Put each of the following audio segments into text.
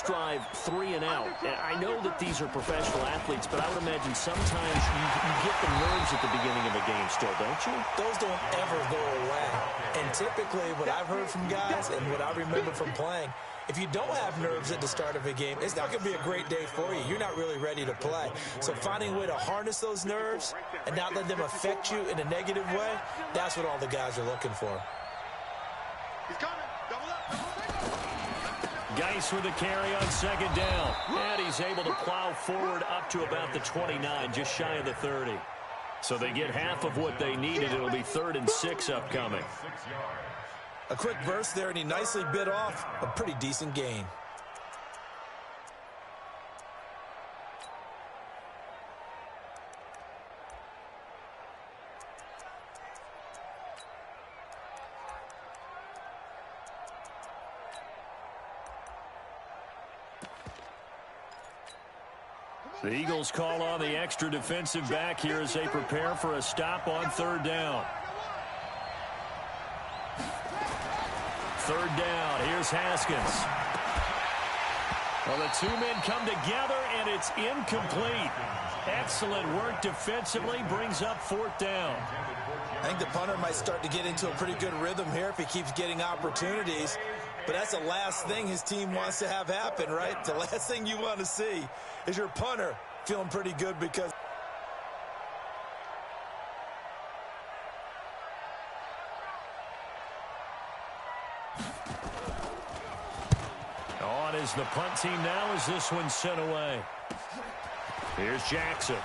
first drive 3 and out. I know that these are professional athletes, but I would imagine sometimes you get the nerves at the beginning of a game still, don't you? Those don't ever go away. And typically what I've heard from guys and what I remember from playing, if you don't have nerves at the start of a game, it's not going to be a great day for you. You're not really ready to play. So finding a way to harness those nerves and not let them affect you in a negative way, that's what all the guys are looking for. He's coming. Double up. Geis with a carry on second down. And he's able to plow forward up to about the 29, just shy of the 30. So they get half of what they needed. It'll be 3rd and 6 upcoming. A quick burst there, and he nicely bit off a pretty decent gain. The Eagles call on the extra defensive back here as they prepare for a stop on 3rd down. 3rd down. Here's Haskins. Well, the two men come together, and it's incomplete. Excellent work defensively. Brings up 4th down. I think the punter might start to get into a pretty good rhythm here if he keeps getting opportunities. But that's the last thing his team wants to have happen, right? The last thing you want to see is your punter feeling pretty good because... On is the punt team now as this one's sent away. Here's Jackson.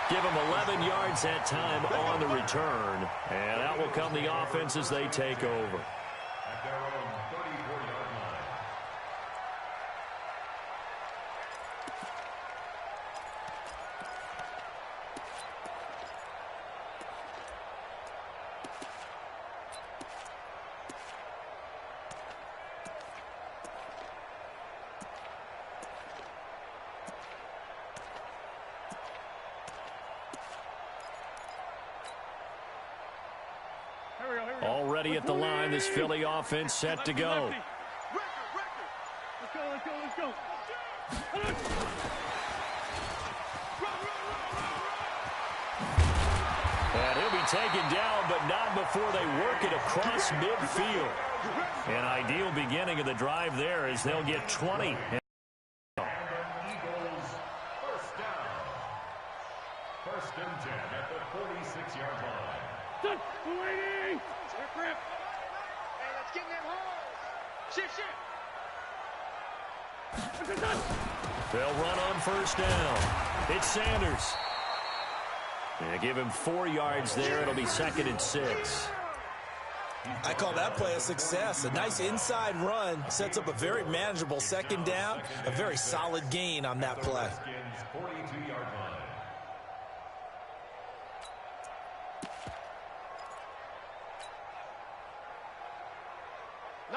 Give him 11 yards that time on the return. And out will come the offense as they take over. Already at the line, this Philly offense set to go. Let's go. And he'll be taken down, but not before they work it across midfield. An ideal beginning of the drive there as they'll get 20. First and 10 at the 46-yard line. Grip. Hey, let's get in them holes. Shift. They'll run on 1st down. It's Sanders. They give him 4 yards there. It'll be 2nd and 6. I call that play a success. A nice inside run sets up a very manageable 2nd down. A very solid gain on that play. 42-yard line.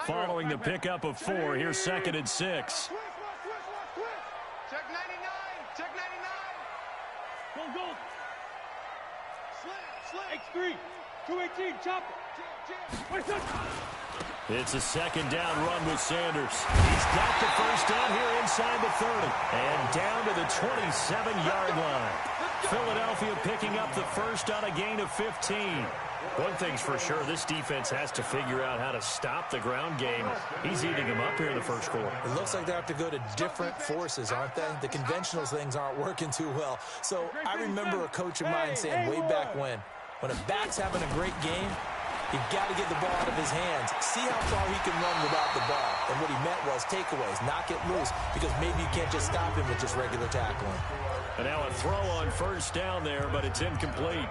Following the pickup of 4, here's 2nd and 6. Check 99. Check 99. Go. Slant. X3. 218. Chop it. It's a 2nd down run with Sanders. He's got the 1st down here inside the 30. And down to the 27-yard line. Philadelphia picking up the 1st on a gain of 15. One thing's for sure, this defense has to figure out how to stop the ground game. He's eating them up here in the 1st quarter. It looks like they have to go to different forces, aren't they? The conventional things aren't working too well. So I remember a coach of mine saying way back when a back's having a great game, you've got to get the ball out of his hands. See how far he can run without the ball. And what he meant was takeaways, knock it loose, because maybe you can't just stop him with just regular tackling. And now a throw on 1st down there, but it's incomplete.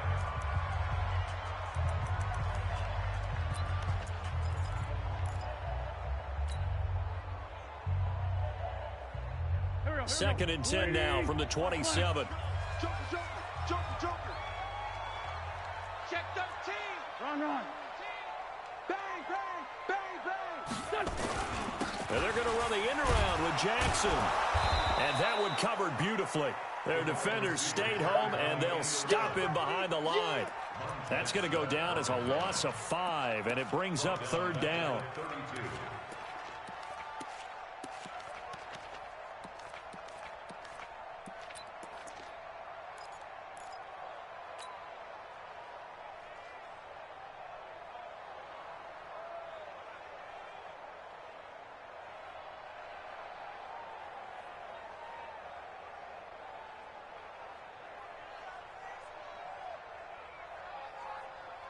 2nd and 10 now from the 27. Joker. Check 13. Run. Bang. And they're going to run the end around with Jackson. And that one covered beautifully. Their defenders stayed home, and they'll stop him behind the line. That's going to go down as a loss of 5, and it brings up 3rd down.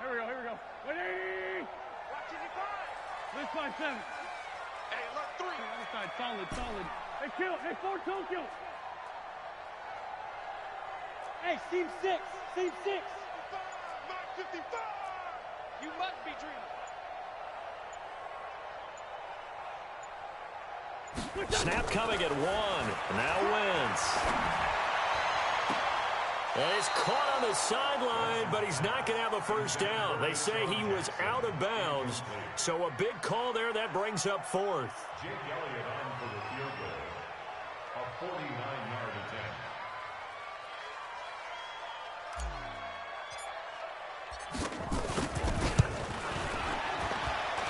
Here we go. Ready? Watch it, 5. Let's 5-7. Hey, alert 3. Other side, solid. Hey, kill. Hey, 4-2, kill. Hey, seam 6. 55, Mark 55. You must be dreaming. Snap coming at 1. Now wins. And he's caught on the sideline, but he's not going to have a first down. They say he was out of bounds. So a big call there. That brings up 4th. Jake Elliott on for the field goal. A 49-yard attempt.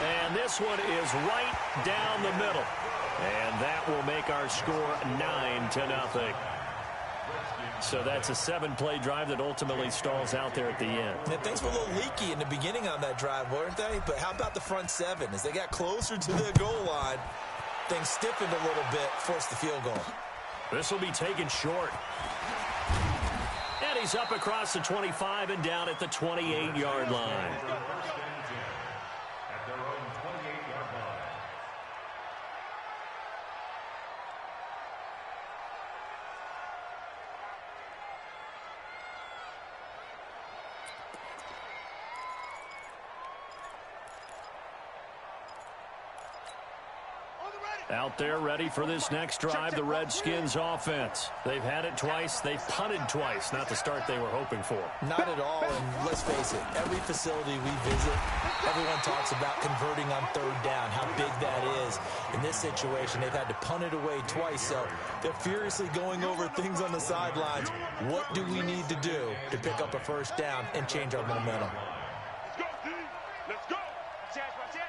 And this one is right down the middle. And that will make our score 9-0. So that's a 7-play drive that ultimately stalls out there at the end. And things were a little leaky in the beginning on that drive, weren't they? But how about the front 7? As they got closer to the goal line, things stiffened a little bit, forced the field goal. This will be taken short. And he's up across the 25 and down at the 28-yard line. At their own 28-yard line. Out there ready for this next drive, the Redskins offense. They've had it twice. They've punted twice. Not the start they were hoping for. Not at all, and let's face it, every facility we visit, everyone talks about converting on 3rd down, how big that is. In this situation, they've had to punt it away twice, so they're furiously going over things on the sidelines. What do we need to do to pick up a first down and change our momentum? Let's go, D. Let's go. Watch that.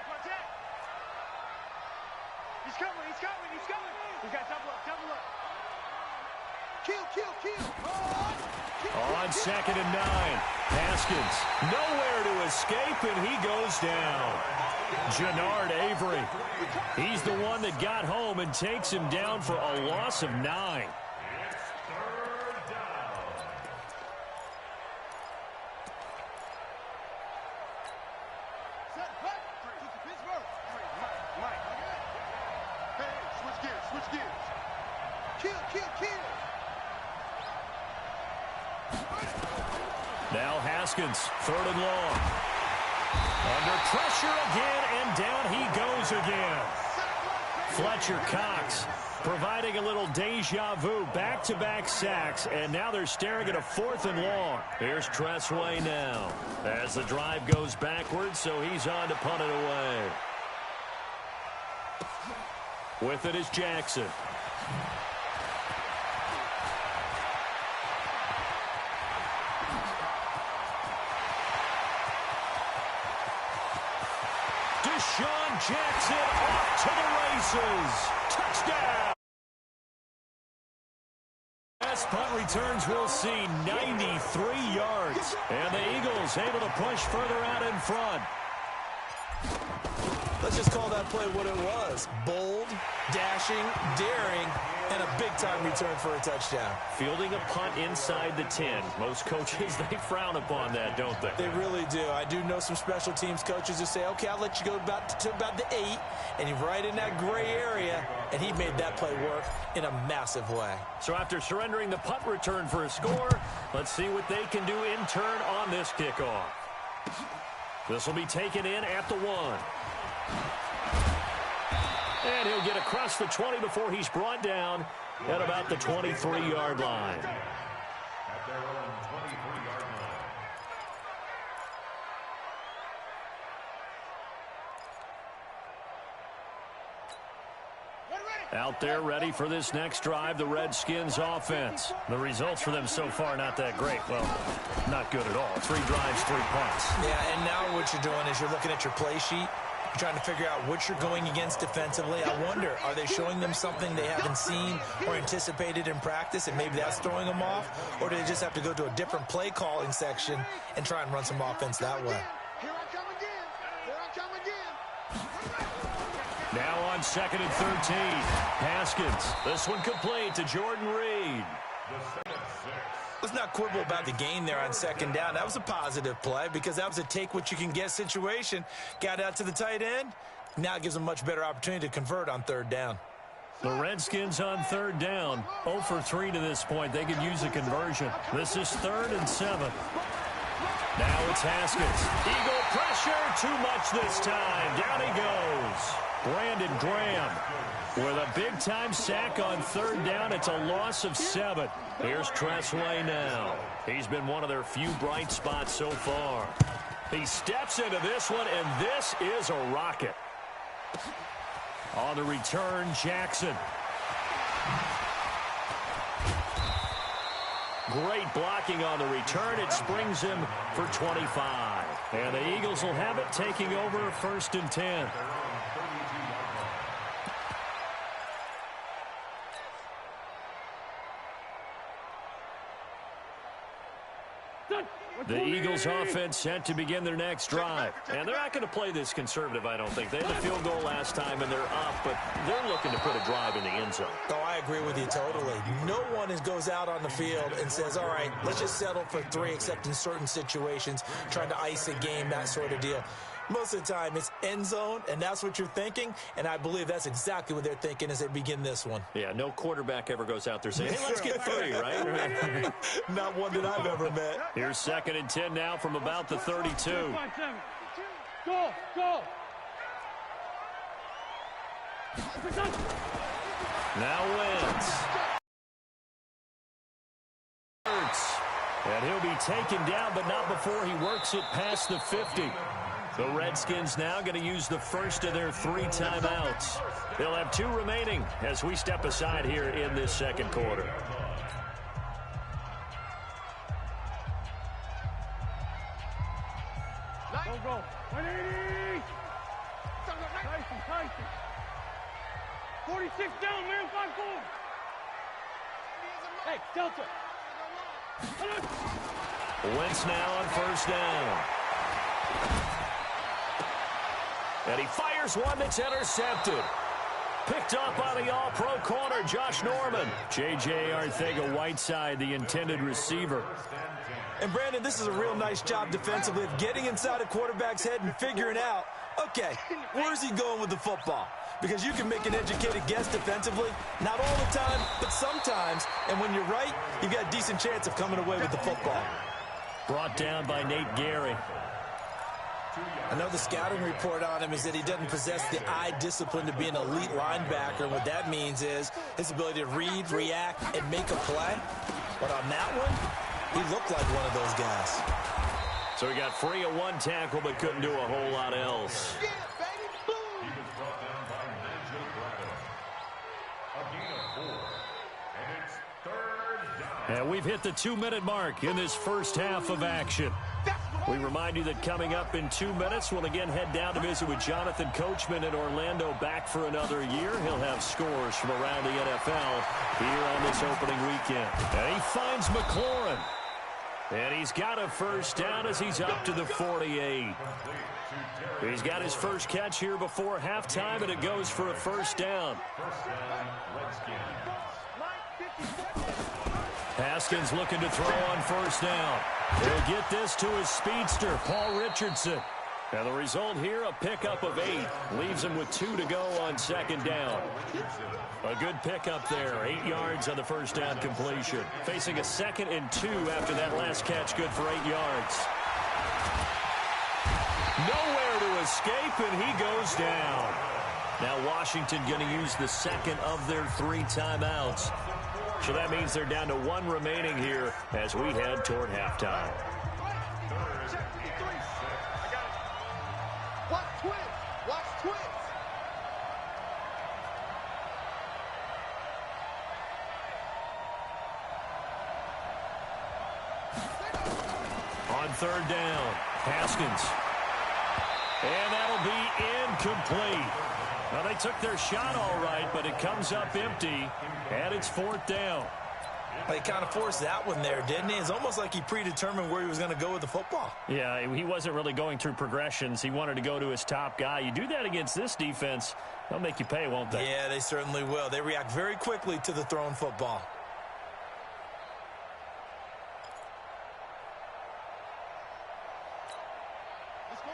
He's coming. We got double up. Kill. On 2nd and 9, Haskins nowhere to escape, and he goes down. Jannard Avery, he's the one that got home and takes him down for a loss of 9. Now Haskins, 3rd and long. Under pressure again, and down he goes again. Fletcher Cox providing a little deja vu, back-to-back sacks, and now they're staring at a 4th and long. Here's Tressway now as the drive goes backwards, so he's on to punt it away. With it is Jackson. Deshaun Jackson off to the races. Touchdown. Last punt returns we'll see 93 yards. And the Eagles able to push further out in front. Let's just call that play what it was. Bold, dashing, daring, and a big-time return for a touchdown. Fielding a punt inside the 10. Most coaches, they frown upon that, don't they? They really do. I do know some special teams coaches who say, okay, I'll let you go to about the 8, and he's right in that gray area, and he made that play work in a massive way. So after surrendering the punt return for a score, let's see what they can do in turn on this kickoff. This will be taken in at the 1. And he'll get across the 20 before he's brought down at about the 23-yard line. At their own 23-yard line. Out there ready for this next drive, the Redskins offense. The results for them so far not that great. Well, not good at all. 3 drives, 3 punts. Yeah, and now what you're doing is you're looking at your play sheet. You're trying to figure out what you're going against defensively. I wonder, are they showing them something they haven't seen or anticipated in practice, and maybe that's throwing them off? Or do they just have to go to a different play calling section and try and run some offense that way? Here I come again. Now on 2nd and 13, Haskins. This one complete to Jordan Reed. The set of 6. Let's let's not quibble about the gain there on second down. That was a positive play because that was a take-what-you-can-get situation. Got out to the tight end. Now it gives them a much better opportunity to convert on third down. The Redskins on third down. 0 for 3 to this point. They could use a conversion. This is 3rd and 7. Now it's Haskins. Eagle pressure. Too much this time. Down he goes. Brandon Graham with a big-time sack on third down. It's a loss of 7. Here's Tressway now. He's been one of their few bright spots so far. He steps into this one, and this is a rocket. On the return, Jackson. Great blocking on the return. It springs him for 25. And the Eagles will have it, taking over 1st and 10. The Eagles offense set to begin their next drive. And they're not going to play this conservative, I don't think. They had the field goal last time, and they're up, but they're looking to put a drive in the end zone. Oh, I agree with you totally. No one goes out on the field and says, all right, let's just settle for 3, except in certain situations, trying to ice a game, that sort of deal. Most of the time, it's end zone, and that's what you're thinking, and I believe that's exactly what they're thinking as they begin this one. Yeah, no quarterback ever goes out there saying, hey, let's get 3, right? Not one that I've ever met. Here's 2nd and 10 now from about the 32. Go, go. Now Wentz. And he'll be taken down, but not before he works it past the 50. The Redskins now going to use the first of their 3 timeouts. They'll have 2 remaining as we step aside here in this second quarter. Go, go. 180. Tyson. 46 down, man. 5-4. Hey, Delta. Wentz now on 1st down. And he fires one that's intercepted. Picked up by the all-pro corner, Josh Norman. J.J. Arcega-Whiteside, the intended receiver. And, Brandon, this is a real nice job defensively of getting inside a quarterback's head and figuring out, okay, where's he going with the football? Because you can make an educated guess defensively, not all the time, but sometimes. And when you're right, you've got a decent chance of coming away with the football. Brought down by Nate Gary. I know the scouting report on him is that he doesn't possess the eye discipline to be an elite linebacker. And what that means is his ability to read, react, and make a play. But on that one, he looked like one of those guys. So he got free of 1 tackle but couldn't do a whole lot else. He was brought down by Nigel Braddock. A gain of 4. And it's 3rd down. And we've hit the 2-minute mark in this first half of action. We remind you that coming up in 2 minutes, we'll again head down to visit with Jonathan Coachman in Orlando, back for another year. He'll have scores from around the NFL here on this opening weekend. And he finds McLaurin. And he's got a 1st down as he's up to the 48. He's got his first catch here before halftime, and it goes for a 1st down. Haskins looking to throw on 1st down. He'll get this to his speedster, Paul Richardson. And the result here, a pickup of 8. Leaves him with 2 to go on 2nd down. A good pickup there. 8 yards on the 1st down completion. Facing a 2nd and 2 after that last catch, good for 8 yards. Nowhere to escape, and he goes down. Now Washington going to use the 2nd of their 3 timeouts. So that means they're down to 1 remaining here as we head toward halftime. Watch twins. On 3rd down, Haskins. And that'll be incomplete. Well, they took their shot all right, but it comes up empty, and it's 4th down. He kind of forced that one there, didn't he? It's almost like he predetermined where he was going to go with the football. Yeah, he wasn't really going through progressions. He wanted to go to his top guy. You do that against this defense, they'll make you pay, won't they? Yeah, they certainly will. They react very quickly to the thrown football.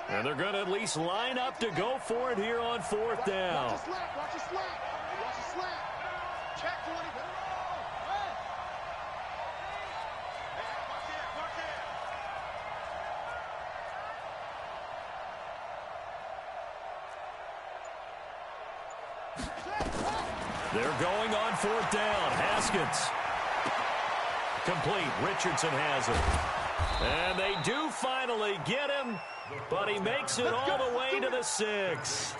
And they're going to at least line up to go for it here on fourth down. Watch your slap. Watch your slap. Check 20. They're going on fourth down. Haskins. Complete. Richardson has it. And they do finally get him, but he makes it all the way to the 6.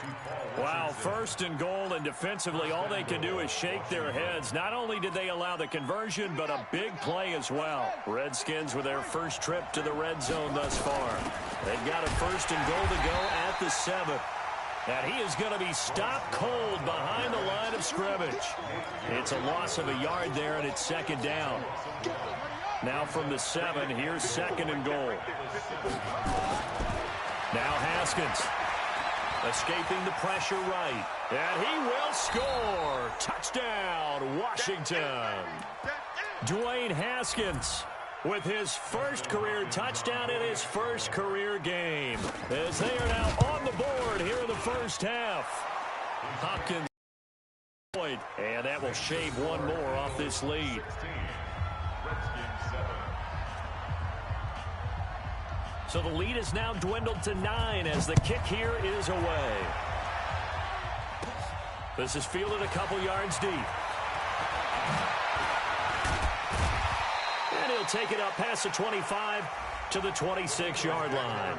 Wow, first and goal, and defensively all they can do is shake their heads. Not only did they allow the conversion, but a big play as well. Redskins with their first trip to the red zone thus far. They've got a first and goal to go at the 7. And he is going to be stopped cold behind the line of scrimmage. It's a loss of a yard there, and it's second down. Now from the 7, here's second and goal. Now Haskins escaping the pressure right. And he will score. Touchdown, Washington. Dwayne Haskins with his first career touchdown in his first career game, as they are now on the board here in the first half. Hopkins, and that will shave one more off this lead. So the lead is now dwindled to 9 as the kick here is away. This is fielded a couple yards deep. And he'll take it up past the 25 to the 26-yard line.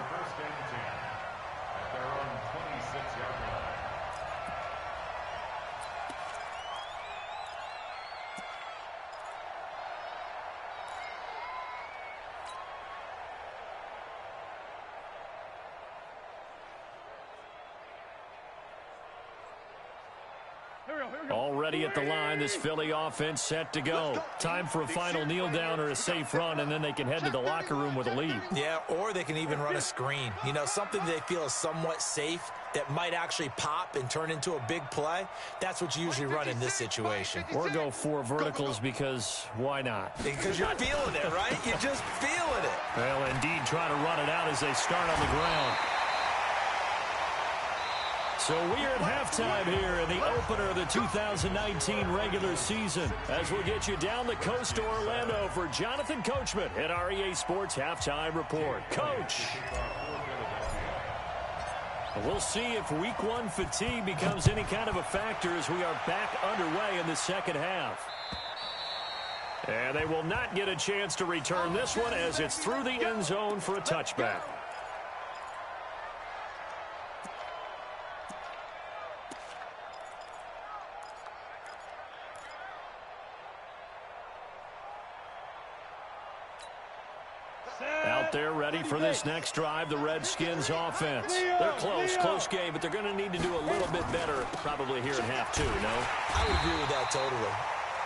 Already at the line, this Philly offense set to go. Time for a final kneel down or a safe run, and then they can head to the locker room with a lead. Yeah, or they can even run a screen. You know, something they feel is somewhat safe that might actually pop and turn into a big play. That's what you usually run in this situation. Or go 4 verticals because why not? Because you're feeling it, right? You're just feeling it. Well, indeed, try to run it out as they start on the ground. So we are at halftime here in the opener of the 2019 regular season, as we'll get you down the coast to Orlando for Jonathan Coachman at our EA Sports Halftime Report. Coach. We'll see if week 1 fatigue becomes any kind of a factor as we are back underway in the second half. And they will not get a chance to return this one as it's through the end zone for a touchback. Out there ready for this next drive, the Redskins offense. They're close game, but they're going to need to do a little bit better probably here in half 2, no? I would agree with that totally.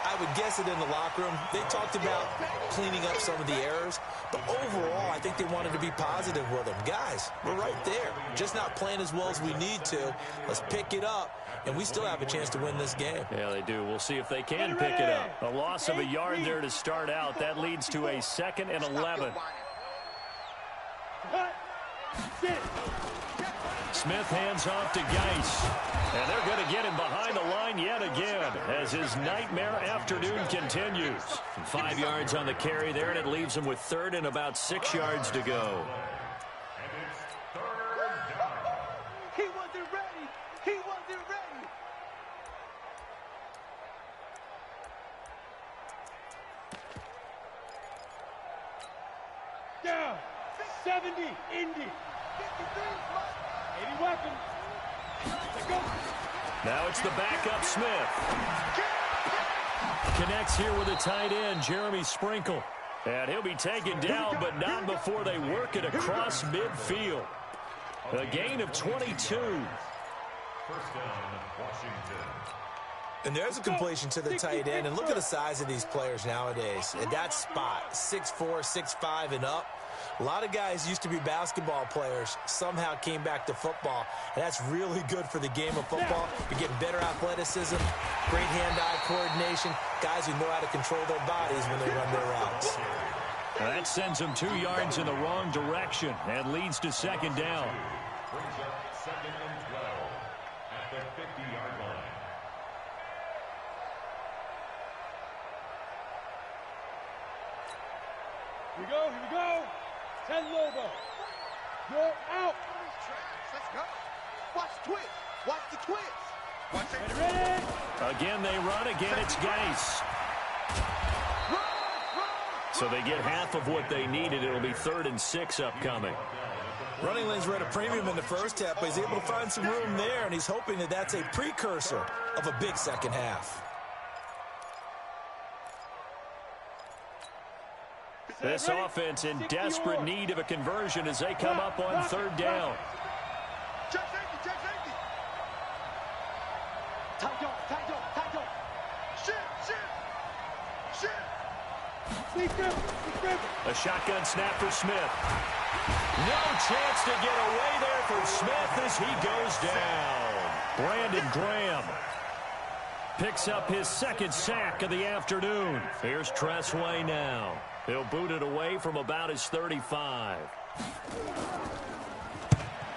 I would guess it in the locker room. They talked about cleaning up some of the errors, but overall, I think they wanted to be positive with them. Guys, we're right there. Just not playing as well as we need to. Let's pick it up, and we still have a chance to win this game. Yeah, they do. We'll see if they can pick it up. A loss of a yard there to start out. That leads to a 2nd and 11. Smith hands off to Geis. And they're going to get him behind the line yet again as his nightmare afternoon continues. 5 yards on the carry there, and it leaves him with 3rd and about 6 yards to go. He wasn't ready. He wasn't ready. Down. 70. Indy. 80 weapons. Now it's the backup Smith. Connects here with a tight end, Jeremy Sprinkle. And he'll be taken down, but not before they work it across midfield. A gain of 22. First down, Washington. And there's a completion to the tight end. And look at the size of these players nowadays. At that spot, 6'4", 6'5", and up. A lot of guys used to be basketball players, somehow came back to football, and that's really good for the game of football. You're getting better athleticism, great hand-eye coordination, guys who know how to control their bodies when they run their routes. That sends him 2 yards in the wrong direction and leads to second down. Brings up 2nd and 12 at the 50-yard line. Here we go, here we go. 10 Lobo. You're out. Let's go. Watch the twist. Watch the twist. Watch it. Ready? Again, they run. Again, it's Gase. So they get half of what they needed. It'll be 3rd and 6 upcoming. Running lanes were at a premium in the first half, but he's able to find some room there, and he's hoping that that's a precursor of a big second half. This offense in desperate need of a conversion as they come up on 3rd down. Check safety, check safety. Tight up. Shit. A shotgun snap for Smith. No chance to get away there for Smith as he goes down. Brandon Graham picks up his 2nd sack of the afternoon. Here's Tressway now. He'll boot it away from about his 35.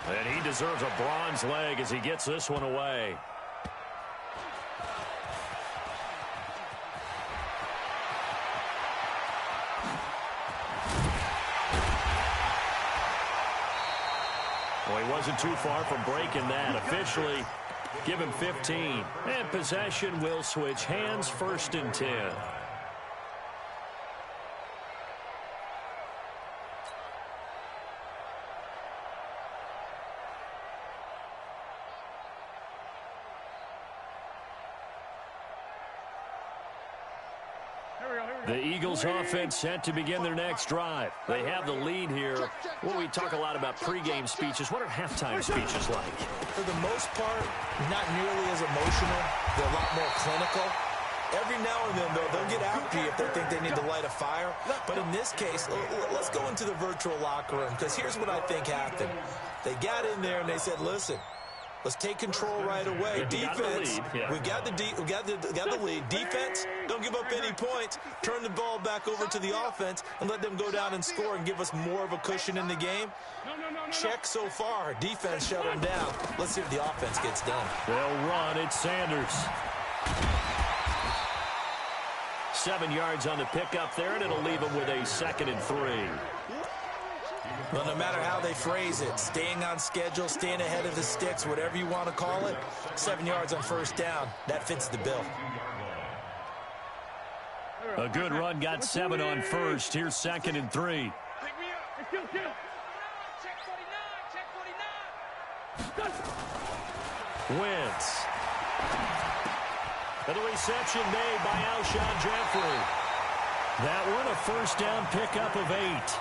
And he deserves a bronze leg as he gets this one away. Well, he wasn't too far from breaking that. Officially, give him 15. And possession will switch hands, 1st and 10. The Eagles offense set to begin their next drive. They have the lead here. Well, we talk a lot about pregame speeches. What are halftime speeches like? For the most part, not nearly as emotional. They're a lot more clinical. Every now and then, though, they'll get after you if they think they need to light a fire. But in this case, let's go into the virtual locker room, because here's what I think happened. They got in there and they said, listen, let's take control right away. Defense, we got the lead. Defense, don't give up any points. Turn the ball back over to the offense and let them go down and score and give us more of a cushion in the game. Check so far. Defense shut them down. Let's see if the offense gets done. They'll run. It's Sanders. 7 yards on the pickup there, and it'll leave them with a 2nd and 3. Well, no matter how they phrase it, staying on schedule, staying ahead of the sticks, whatever you want to call it, 7 yards on 1st down, that fits the bill. A good run got 7 on 1st. Here's 2nd and 3. Wentz. And the reception made by Alshon Jeffrey. That one, a 1st down pickup of 8.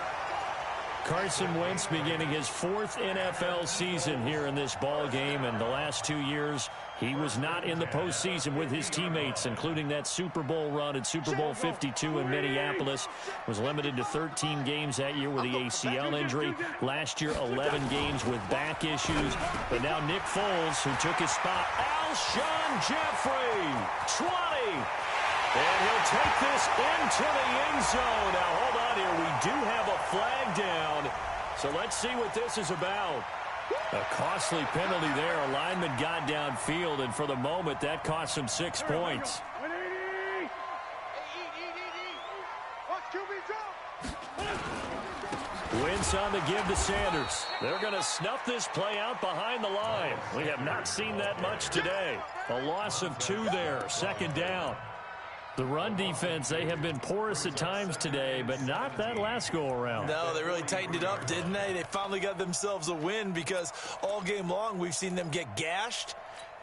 Carson Wentz beginning his 4th NFL season here in this ball game, and the last 2 years he was not in the postseason with his teammates, including that Super Bowl run at Super Bowl 52 in Minneapolis. Was limited to 13 games that year with the ACL injury. Last year, 11 games with back issues. But now Nick Foles, who took his spot, Alshon Jeffrey, 20. And he'll take this into the end zone. Now, hold on here. We do have a flag down. So let's see what this is about. A costly penalty there. A lineman got downfield, and for the moment, that cost him 6 points. Wentz on the give to Sanders. They're going to snuff this play out behind the line. We have not seen that much today. A loss of 2 there. 2nd down. The run defense, they have been porous at times today, but not that last go-around. No, they really tightened it up, didn't they? They finally got themselves a win because all game long we've seen them get gashed.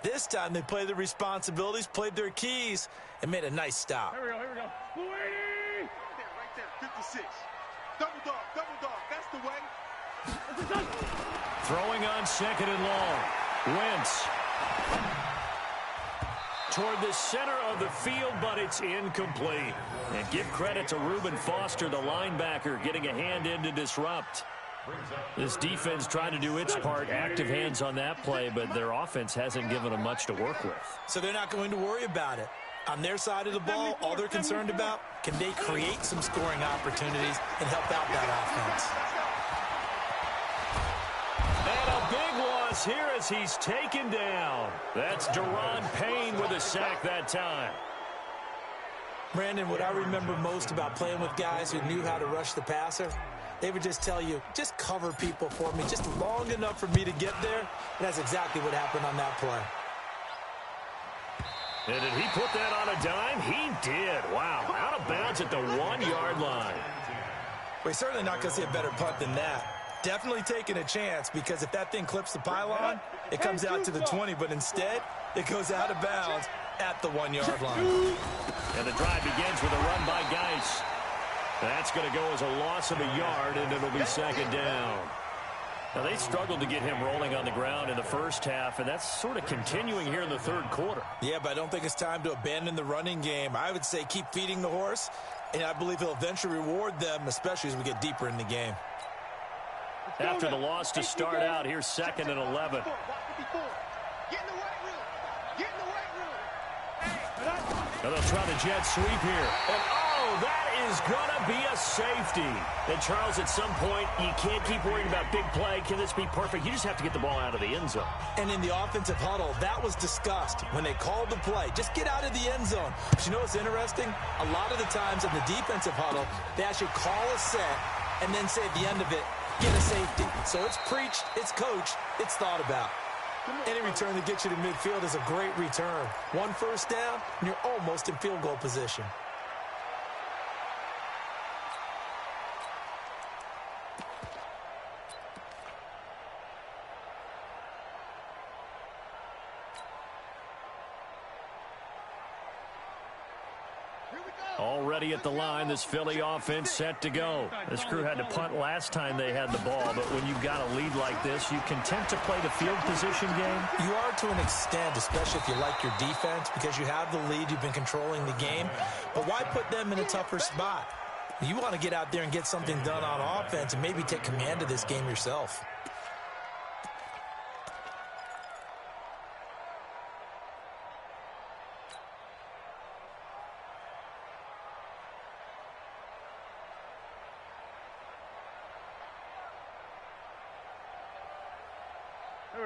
This time they played their responsibilities, played their keys, and made a nice stop. Here we go. Right there, 56. Double dog, that's the way. Throwing on 2nd and long. Wentz. Toward the center of the field, but it's incomplete. And give credit to Reuben Foster, the linebacker, getting a hand in to disrupt. This defense trying to do its part, active hands on that play, but their offense hasn't given them much to work with. So they're not going to worry about it. On their side of the ball, all they're concerned about, can they create some scoring opportunities and help out that offense? And a big loss here as he's taken down. That's Deron Payne with a sack that time. Brandon, what I remember most about playing with guys who knew how to rush the passer, they would just tell you, just cover people for me, just long enough for me to get there. And that's exactly what happened on that play. And did he put that on a dime? He did. Wow. Out of bounds at the 1-yard line. Well, he's certainly not going to see a better punt than that. Definitely taking a chance, because if that thing clips the pylon, it comes out to the 20, but instead, it goes out of bounds at the 1-yard line. And the drive begins with a run by Geis. That's going to go as a loss of a yard, and it'll be second down. Now, they struggled to get him rolling on the ground in the first half, and that's sort of continuing here in the third quarter. Yeah, but I don't think it's time to abandon the running game. I would say keep feeding the horse, and I believe he'll eventually reward them, especially as we get deeper in the game. After the loss to start out, here's 2nd and 11. Get in the weight room. Get in the weight room. Now they'll try the jet sweep here. And, oh, that is going to be a safety. And, Charles, at some point, you can't keep worrying about big play. Can this be perfect? You just have to get the ball out of the end zone. And in the offensive huddle, that was discussed when they called the play. Just get out of the end zone. But you know what's interesting? A lot of the times in the defensive huddle, they actually call a set and then say at the end of it, get a safety. So it's preached, it's coached, it's thought about. Any return that gets you to midfield is a great return. 1 first down, and you're almost in field goal position. Already at the line, this Philly offense set to go. This crew had to punt last time they had the ball, but when you've got a lead like this, you content to play the field position game? You are to an extent, especially if you like your defense, because you have the lead, you've been controlling the game. But why put them in a tougher spot? You want to get out there and get something done on offense and maybe take command of this game yourself.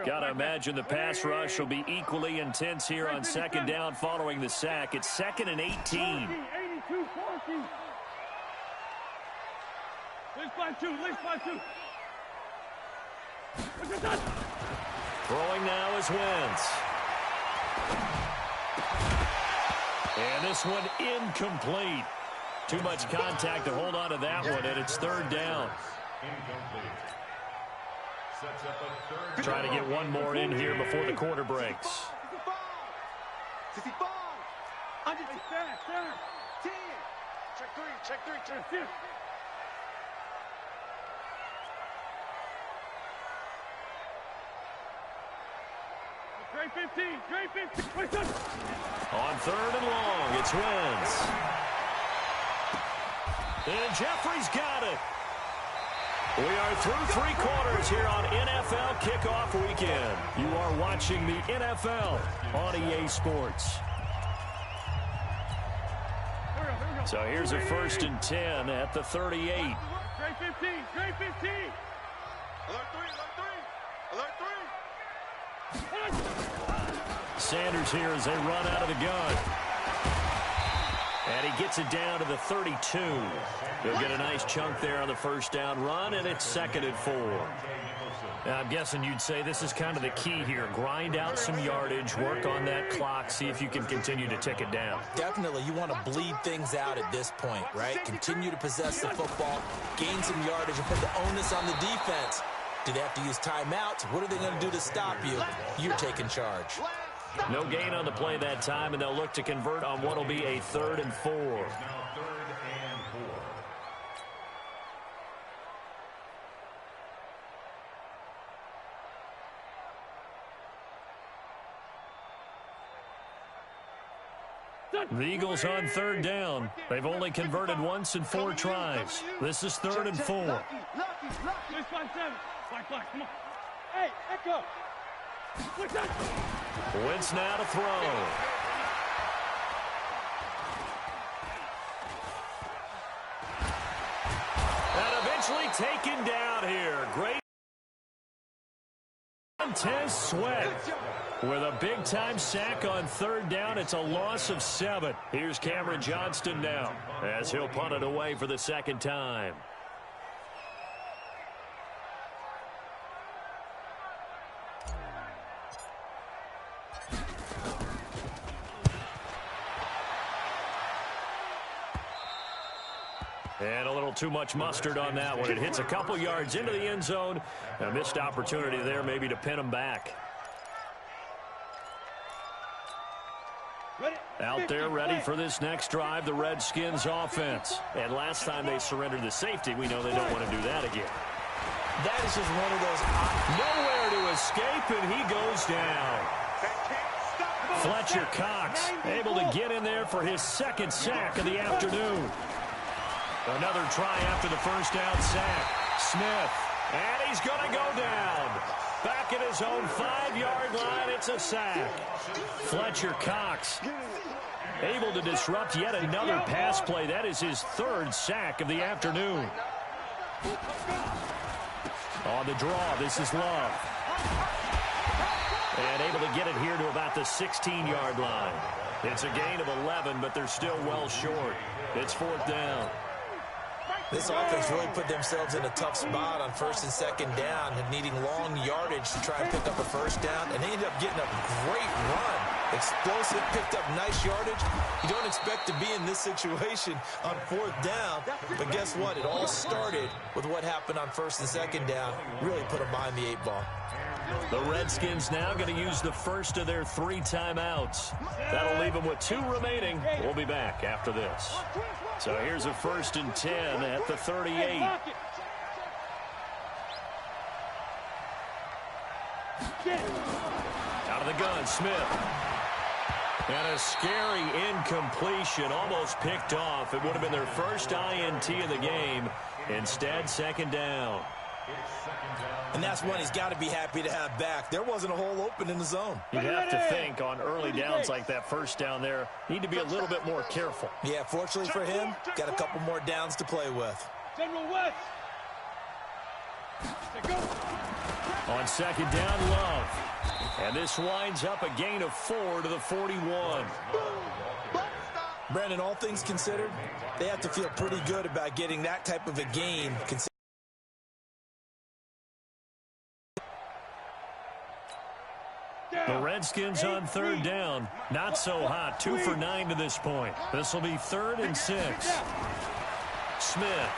Got to imagine the pass rush will be equally intense here on 2nd down following the sack. It's 2nd and 18. 82-40. Let's by two. Throwing now is Wentz. And this one incomplete. Too much contact to hold on to that one, and it's 3rd down. Trying to get one more in here before the quarter breaks. 65. 10. Check three. Great 15. On 3rd and long, it's Wentz. And Jeffrey's got it. We are through 3 quarters here on NFL Kickoff Weekend. You are watching the NFL on EA Sports. So here's a 1st and 10 at the 38. Great 15. Alert three. Sanders here as they run out of the gun. And he gets it down to the 32. He'll get a nice chunk there on the 1st down run, and it's 2nd and 4. Now, I'm guessing you'd say this is kind of the key here. Grind out some yardage, work on that clock, see if you can continue to tick it down. Definitely, you want to bleed things out at this point, right? Continue to possess the football, gain some yardage, and put the onus on the defense. Do they have to use timeouts? What are they going to do to stop you? You're taking charge. No gain on the play that time, and they'll look to convert on what will be a 3rd and 4. The Eagles on 3rd down. They've only converted once in 4 tries. This is 3rd and 4. 6-5-7. Black, come on. Hey, echo. Wentz now to throw. eventually taken down here. Great. Montez Sweat with a big-time sack on third down. It's a loss of 7. Here's Cameron Johnston now as he'll punt it away for the second time. And a little too much mustard on that one. It hits a couple yards into the end zone. A missed opportunity there maybe to pin him back. Out there ready for this next drive, the Redskins offense. And last time they surrendered the safety, we know they don't want to do that again. That is just one of those... Nowhere to escape, and he goes down. Fletcher Cox able to get in there for his second sack of the afternoon. Another try after the first down sack. Smith, and he's going to go down. Back at his own 5-yard line, it's a sack. Fletcher Cox able to disrupt yet another pass play. That is his 3rd sack of the afternoon. On the draw, this is Love. And able to get it here to about the 16-yard line. It's a gain of 11, but they're still well short. It's 4th down. This offense really put themselves in a tough spot on 1st and 2nd down and needing long yardage to try and pick up a 1st down. And they ended up getting a great run. Explosive, picked up nice yardage. You don't expect to be in this situation on 4th down. But guess what? It all started with what happened on 1st and 2nd down. Really put them behind the 8 ball. The Redskins now going to use the first of their 3 timeouts. That'll leave them with 2 remaining. We'll be back after this. So here's a 1st and 10 at the 38. Out of the gun, Smith. And a scary incompletion, almost picked off. It would have been their first INT of the game. Instead, 2nd down. And that's one he's got to be happy to have back. There wasn't a hole open in the zone. You'd have to think on early downs like that 1st down there, need to be a little bit more careful. Yeah, fortunately for him, got a couple more downs to play with. General West. On 2nd down, Love. And this winds up a gain of 4 to the 41. Brandon, all things considered, they have to feel pretty good about getting that type of a gain. The Redskins on 3rd down. Not so hot. 2 for 9 to this point. This will be 3rd and 6. Smith.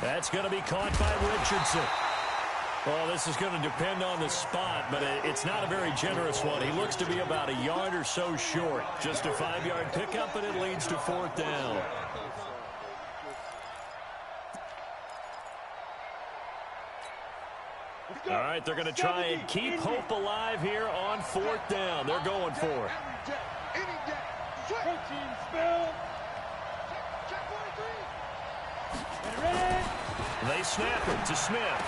That's going to be caught by Richardson. Well, this is going to depend on the spot, but it's not a very generous one. He looks to be about a yard or so short. Just a 5-yard pickup, and it leads to 4th down. All right, they're going to try and keep hope alive here on 4th down. They're going for it. They snap it to Smith.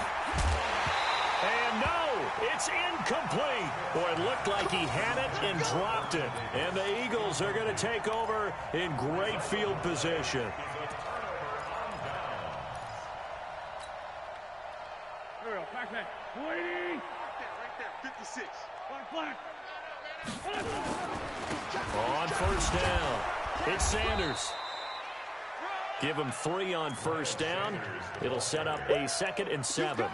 And no, it's incomplete. Boy, it looked like he had it and dropped it. And the Eagles are going to take over in great field position. Waiting. Right there, 56. Black. On 1st down, it's Sanders. Give him 3 on 1st down. It'll set up a 2nd and 7.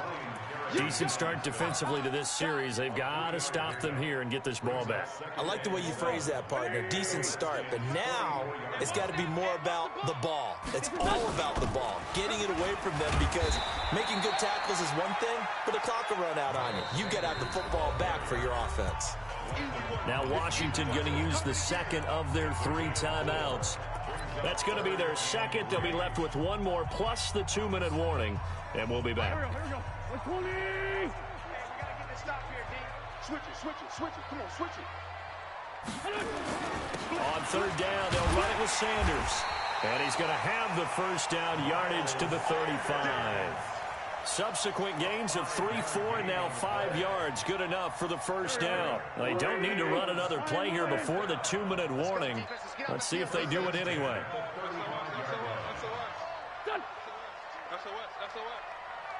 Decent start defensively to this series. They've got to stop them here and get this ball back. I like the way you phrase that, partner. Decent start. But now it's got to be more about the ball. It's all about the ball. Getting it away from them, because making good tackles is one thing, but the clock will run out on you. You've got to have the football back for your offense. Now Washington going to use the 2nd of their 3 timeouts. That's going to be their 2nd. They'll be left with 1 more plus the 2-minute warning, and we'll be back. Here we go. 20. Okay, we got to get this stop here, D. Switch it. Come on, switch it. On 3rd down, they'll run it with Sanders. And he's going to have the 1st down, yardage to the 35. Subsequent gains of 3, 4, and now 5 yards. Good enough for the 1st down. They don't need to run another play here before the 2-minute warning. Let's see if they do it anyway.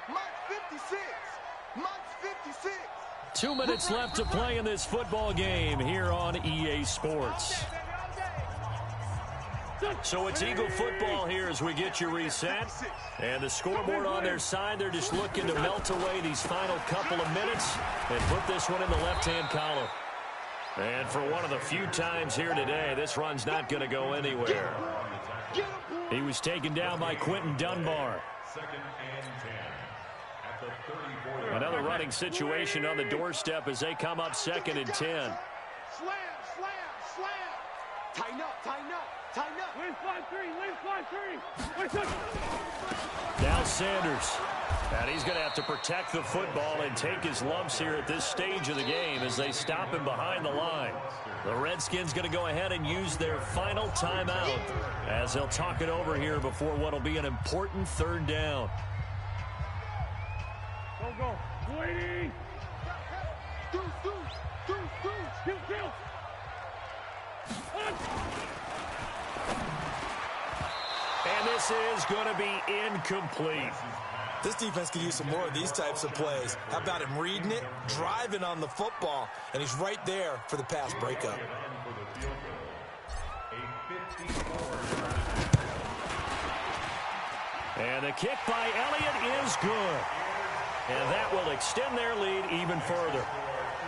Mike's 56. Mike's 56. 2 minutes left to play in this football game here on EA Sports. So it's Eagle football here as we get you reset. And the scoreboard on their side, they're just looking to melt away these final couple of minutes and put this one in the left-hand column. And for one of the few times here today, this run's not going to go anywhere. He was taken down by Quentin Dunbar. Second and 10 at the 34. Another running situation on the doorstep as they come up 2nd and 10. Slam, slam, slam. Tighten up, tighten up, tighten up. Win 5-3, win 5-3. Win 6. Now Sanders. And he's going to have to protect the football and take his lumps here at this stage of the game as they stop him behind the line. The Redskins going to go ahead and use their final timeout as they'll talk it over here before what will be an important 3rd down. Go, go. Waiting. Deuce, deuce, deuce, deuce. Kill, kill. And this is going to be incomplete. This defense could use some more of these types of plays. How about him reading it, driving on the football, and he's right there for the pass breakup. And the kick by Elliott is good. And that will extend their lead even further.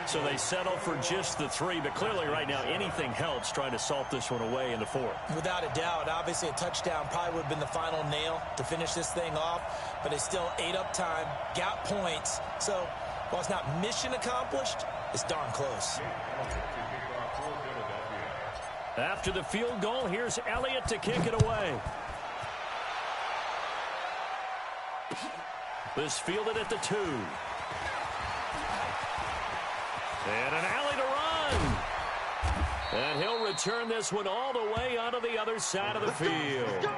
So they settle for just the 3, but clearly right now anything helps trying to salt this one away in the 4th. Without a doubt, obviously a touchdown probably would have been the final nail to finish this thing off, but it's still ate up time, got points. So while it's not mission accomplished, it's darn close. After the field goal, here's Elliott to kick it away. This fielded at the 2. And an alley to run. And he'll return this one all the way onto the other side of the field.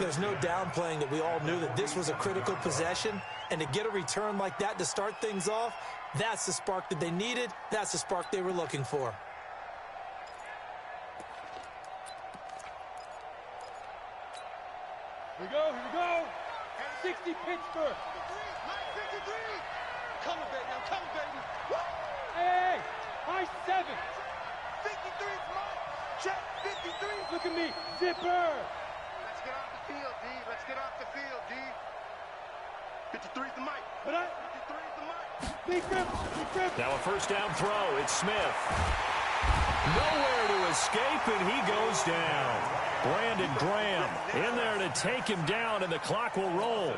There's no downplaying that we all knew that this was a critical possession. And to get a return like that to start things off, that's the spark that they needed. That's the spark they were looking for. Here we go, here we go. 60 Pittsburgh. Mike 53. Come on, baby, I'm coming, baby. Woo! Hey, high 7. 53 is Mike. Check 53. Look at me, zipper. Let's get off the field, D. Let's get off the field, D. 53 is the Mike. What up? 53 is the Mike. Big grip, big grip. Now a 1st down throw. It's Smith. Nowhere to escape, and he goes down. Brandon Graham in there to take him down, and the clock will roll.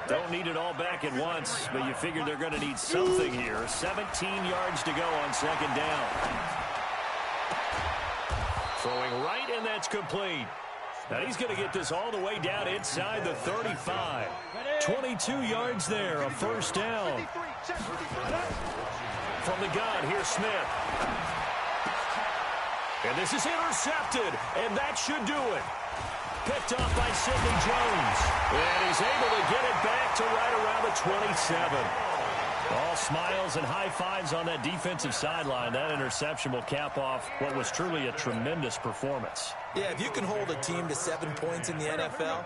Don't need it all back at once, but you figure they're going to need something here. 17 yards to go on 2nd down. Throwing right, and that's complete. Now he's going to get this all the way down inside the 35. 22 yards there, a 1st down. From the gun, here's Smith. And this is intercepted, and that should do it. Picked off by Sidney Jones. And he's able to get it back to right around the 27. All smiles and high fives on that defensive sideline. That interception will cap off what was truly a tremendous performance. Yeah, if you can hold a team to 7 points in the NFL,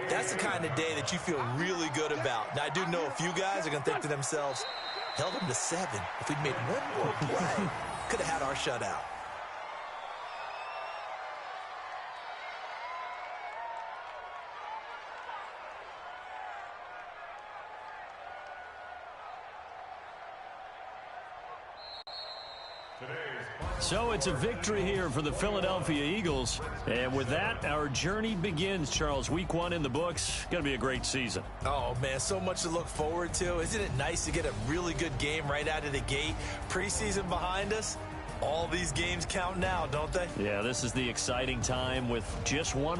that's the kind of day that you feel really good about. Now, I do know a few guys are going to think to themselves, held them to 7. If we'd made one more play, could have had our shutout. So it's a victory here for the Philadelphia Eagles. And with that, our journey begins, Charles. Week 1 in the books. Going to be a great season. Oh, man, so much to look forward to. Isn't it nice to get a really good game right out of the gate? Preseason behind us. All these games count now, don't they? Yeah, this is the exciting time with just one